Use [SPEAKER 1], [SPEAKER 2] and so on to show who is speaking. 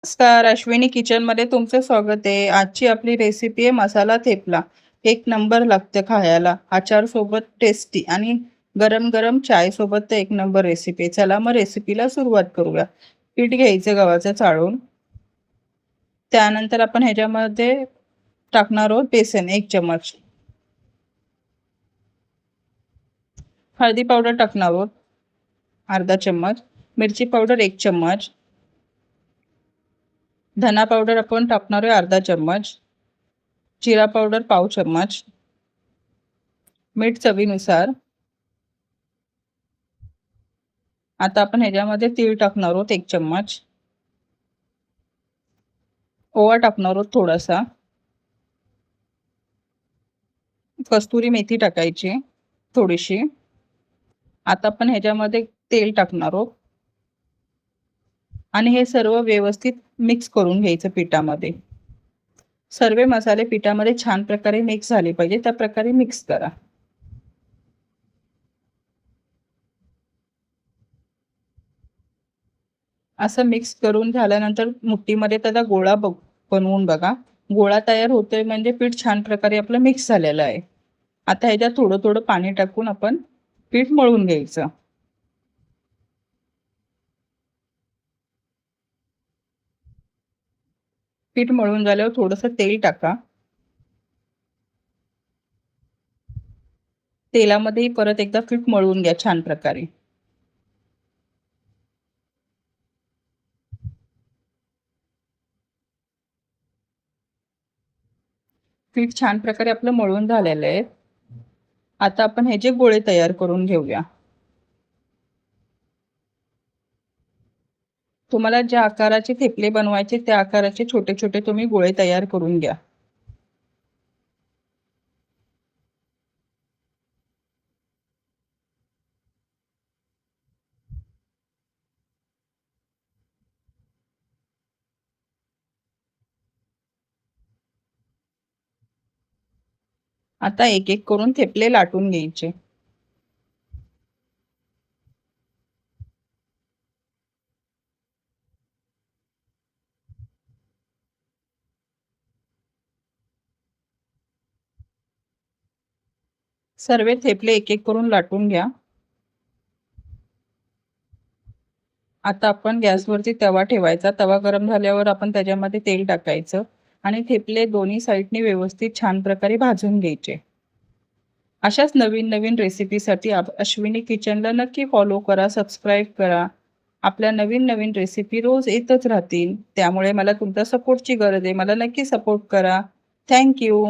[SPEAKER 1] नमस्कार, अश्विनी किचनमध्ये तुमचं स्वागत आहे. आजची आपली रेसिपी आहे मसाला थेपला. एक नंबर लागतं खायला. अचारसोबत टेस्टी आणि गरम-गरम चायसोबत तर एक नंबर रेसिपी आहे. चला मग रेसिपीला सुरुवात करूया. पीठ घ्यायचं गव्हाचं चाळून. त्यानंतर आपण ह्याच्यामध्ये टाकणार आहोत बेसन 1 चम्मच. हळदी पावडर टाकणार आहोत अर्धा चम्मच. मिरची पावडर 1 चम्मच. धना पावडर आपण टाकणार आहे अर्धा चम्मच. जिरा पावडर पाव चम्मच. मीठ चवीनुसार. आता आपण ह्याच्यामध्ये तीळ टाकणार आहोत 1 चम्मच. ओवा टाकणार आहोत थोडासा. कस्तुरी मेथी टाकायची थोडीशी. आता आपण ह्याच्यामध्ये तेल टाकणार आहोत आणि हे सर्व व्यवस्थित मिक्स करून घ्यायचं पिठामध्ये. सर्व मसाले पिठामध्ये छान प्रकारे मिक्स झाले पाहिजे, त्या प्रकारे मिक्स करा. असं मिक्स करून झाल्यानंतर मुठीमध्ये त्याचा गोळा बनवून बघा. गोळा तयार होतोय म्हणजे पीठ छान प्रकारे आपलं मिक्स झालेलं आहे. आता ह्याच्यात थोडं-थोडं पाणी टाकून आपण पीठ मळून घ्यायचं. पीठ मळून झाल्यावर थोडंसं तेल टाका. तेलामध्येही परत एकदा पीठ मळून घ्या छान प्रकारे. पीठ छान प्रकारे आपलं मळून झालेलं आहे. आता आपण ह्याचे गोळे तयार करून घेऊया. तुम्हाला ज्या आकाराचे थेपले बनवायचे त्या आकाराचे छोटे-छोटे तुम्ही गोळे तयार करून घ्या. आता एक-एक करून थेपले लाटून घ्यायचे. सर्व थेपले एक-एक करून लाटून घ्या. आता आपण गॅसवरती तवा ठेवायचा. तवा गरम झाल्यावर आपण त्याच्यामध्ये तेल टाकायचं आणि थेपले दोन्ही साइडनी व्यवस्थित छान प्रकारे भाजून घ्यायचे. अशाच नवीन-नवीन रेसिपीसाठी अश्विनी किचनला नक्की फॉलो करा, सबस्क्राईब करा. आपल्या नवीन-नवीन रेसिपी रोज येतच राहतील. त्यामुळे मला तुमच्या सपोर्टची गरज आहे. मला नक्की सपोर्ट करा. Thank you.